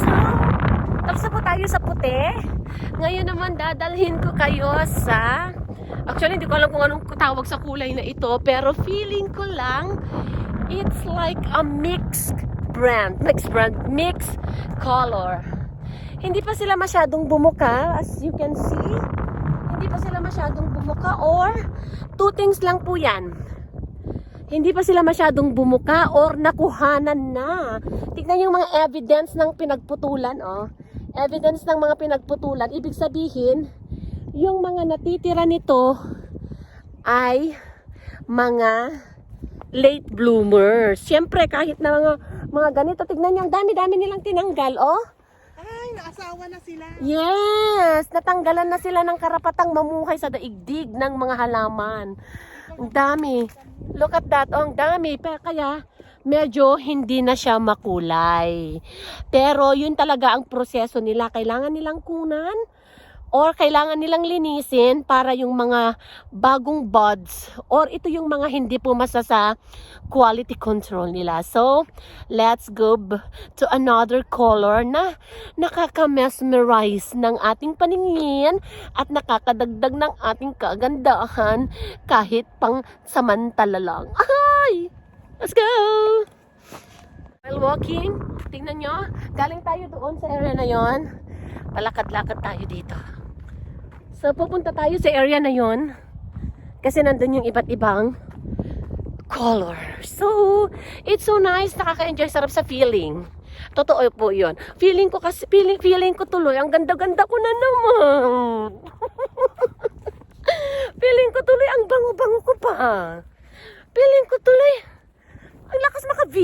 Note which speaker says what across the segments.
Speaker 1: So, tapos na po tayo sa puti. Ngayon naman dadalhin ko kayo sa... Actually, hindi ko alam kung anong tawag sa kulay na ito. Pero feeling ko lang, it's like a mixed color. Hindi pa sila masyadong bumuka, as you can see. Hindi pa sila masyadong bumuka, or two things lang po yan. Hindi pa sila masyadong bumuka or nakuhanan na. Tignan yung mga evidence ng pinagputulan, oh. Evidence ng mga pinagputulan. Ibig sabihin, yung mga natitira nito ay mga late bloomers. Siyempre, kahit na mga ganito, tignan nyo, ang dami-dami nilang tinanggal, oh.
Speaker 2: Ay, naasawa na sila.
Speaker 1: Yes! Natanggalan na sila ng karapatang mamuhay sa daigdig ng mga halaman. Ang dami. Look at that. Oh, ang dami. Kaya medyo hindi na siya makulay. Pero yun talaga ang proseso nila. Kailangan nilang kunan or kailangan nilang linisin para yung mga bagong buds or ito yung mga hindi pumasa sa quality control nila. So, let's go to another color na nakaka-mesmerize ng ating paningin at nakakadagdag ng ating kagandahan kahit pang samantala lang. Ay! Let's go! While walking, tingnan nyo, galing tayo doon sa area na yon. Palakad-lakad tayo dito. So, pupunta tayo sa area na yon kasi nandun yung iba't ibang color. So, it's so nice. Nakaka-enjoy, sarap sa feeling. Totoo po yun. Feeling ko kasi, feeling ko tuloy, ang ganda-ganda ko na naman. Feeling ko tuloy, ang bango-bango ko pa. Feeling ko tuloy, ang lakas maka-V.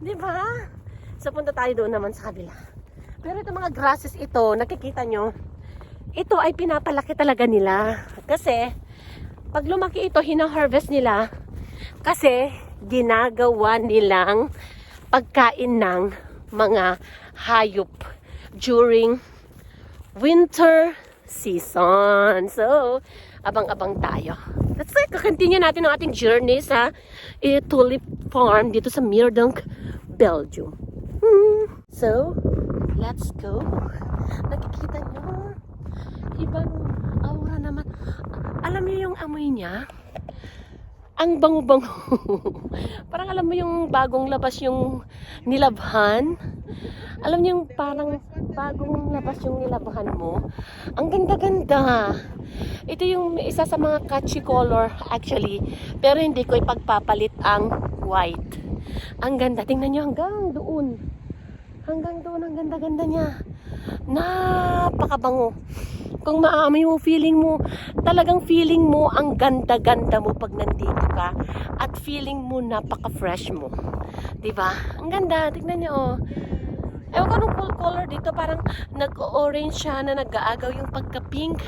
Speaker 1: Diba? So, punta tayo doon naman sa kabila. Pero ito mga grasses ito, nakikita nyo, ito ay pinapalaki talaga nila. Kasi, pag lumaki ito, hina-harvest nila. Kasi, ginagawa nilang pagkain ng mga hayop during winter season. So, abang-abang tayo. Let's continue natin ang ating journey sa tulip farm dito sa Meerdonk, Belgium. So, let's go. Nakikita nyo, ibang aura naman. Alam niyo yung amoy niya? Ang bango-bango. Parang alam mo yung bagong labas yung nilabhan. Alam niyo yung parang bagong labas yung nilabhan mo. Ang ganda-ganda. Ito yung isa sa mga catchy color actually. Pero hindi ko ipagpapalit ang white. Ang ganda. Tingnan niyo hanggang doon. Hanggang doon. Ang ganda-ganda niya. Napakabango. Kung maamoy mo, feeling mo, talagang feeling mo ang ganda-ganda mo pag nandito ka. At feeling mo napaka-fresh mo. Diba? Ang ganda. Tignan niyo, oh. Ewan ko anong color dito. Parang nag-o-orange siya na nag-aagaw yung pagka-pink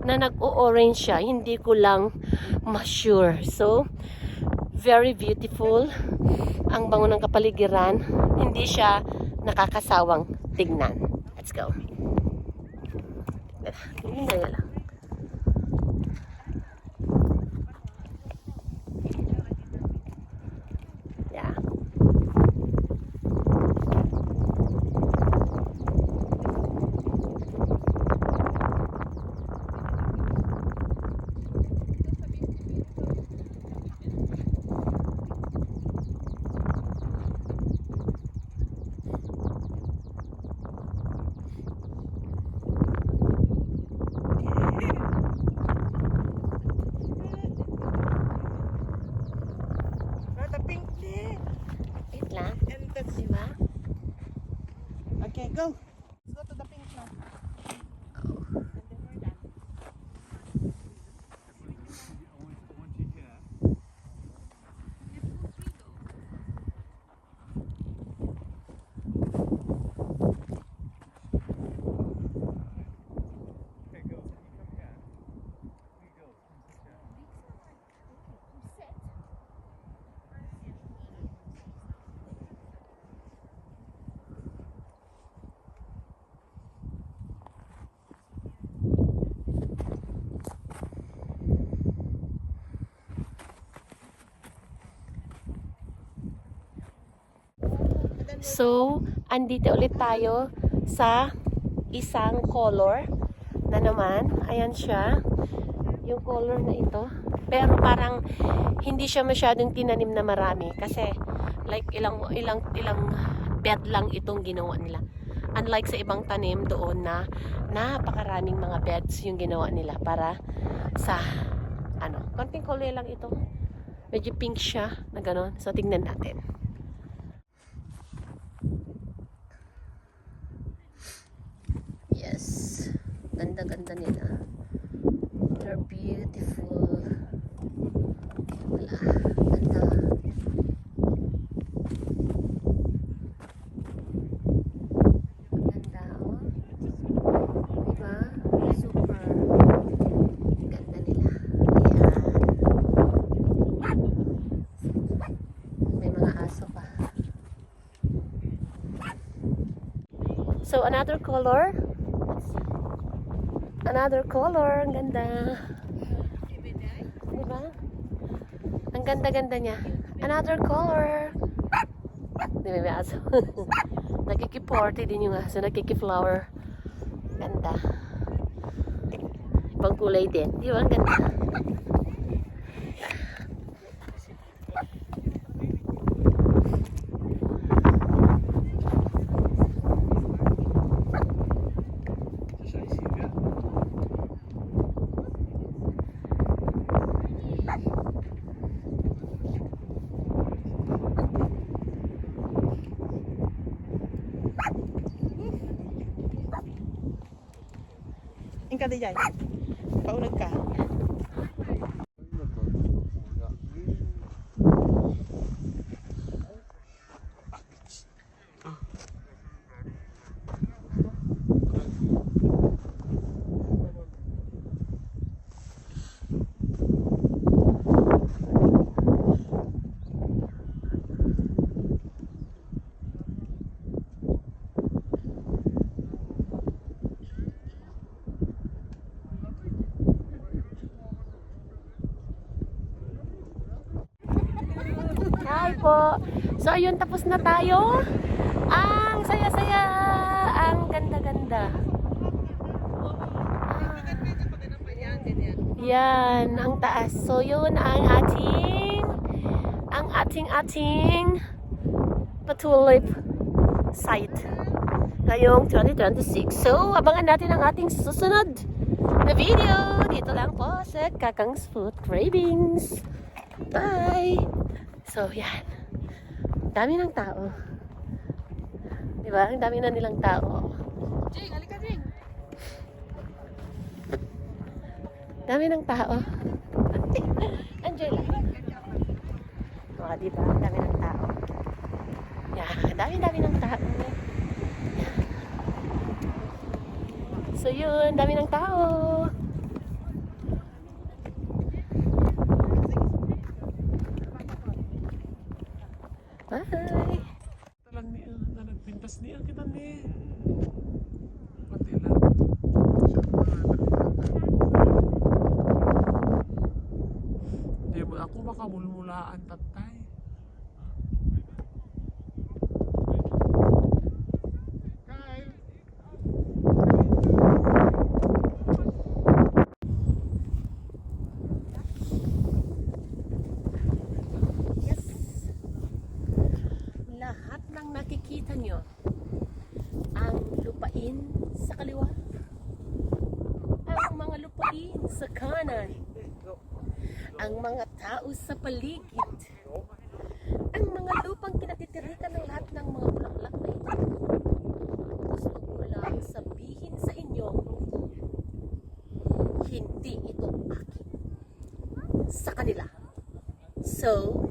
Speaker 1: na nag-o-orange siya. Hindi ko lang ma-sure. So, very beautiful. Ang bango ng kapaligiran. Hindi siya nakakasawang tignan. Let's go. Hindi na lang. Yeah. Diba?
Speaker 2: Okay, go. Let's go to the pink one.
Speaker 1: So, andito ulit tayo sa isang color na naman. Ayan siya. Yung color na ito. Pero parang hindi siya masyadong tinanim na marami. Kasi like ilang bed lang itong ginawa nila. Unlike sa ibang tanim doon na napakaraming mga beds yung ginawa nila para sa konting kulay lang ito. Medyo pink siya na gano'n. So tingnan natin. Yes. Ganda-ganda nila. They're beautiful. Wala. Ganda. Ganda, oh. Diba? Super. Ganda nila. Ayan. May mga aso pa. So, another color. Another color. Ang ganda. Diba? Ang ganda-ganda niya. Another color. Di ba may aso? Nakiki-party din yung aso. Nakiki-flower. Ganda. Ibang kulay din. Di ba? Ang ganda.
Speaker 2: Ingka di dyan. Paunag ka.
Speaker 1: Hi po. So, ayun, tapos na tayo. Ang saya-saya. Ang ganda-ganda. Yan, ang taas. So, yun ang ating patulip site ngayong 2026. So, abangan natin ang ating susunod na video. Dito lang po sa Kakang's Food Cravings. Bye! So, yan. Dami ng tao. Diba? Ang dami na nilang tao.
Speaker 2: Jing, halika Jing.
Speaker 1: Dami ng tao. Angela. O, diba? Ang dami ng tao. Yan. Dami ng tao. Yan. So, yun. Dami ng tao. Bye!
Speaker 3: Talang niya na nagpintas niya kita ni. Pati lang. Di ba ako makamulmulaan tatay?
Speaker 1: Yes! Lahat ng nakikita nyo, ang lupain sa kaliwa, ang mga lupain sa kanan, ang mga tao sa paligid, ang mga lupang kinatitirikan ng lahat ng mga bulaklak na ito. Gusto ko lang sabihin sa inyo, hindi ito akin. Sa kanila. So,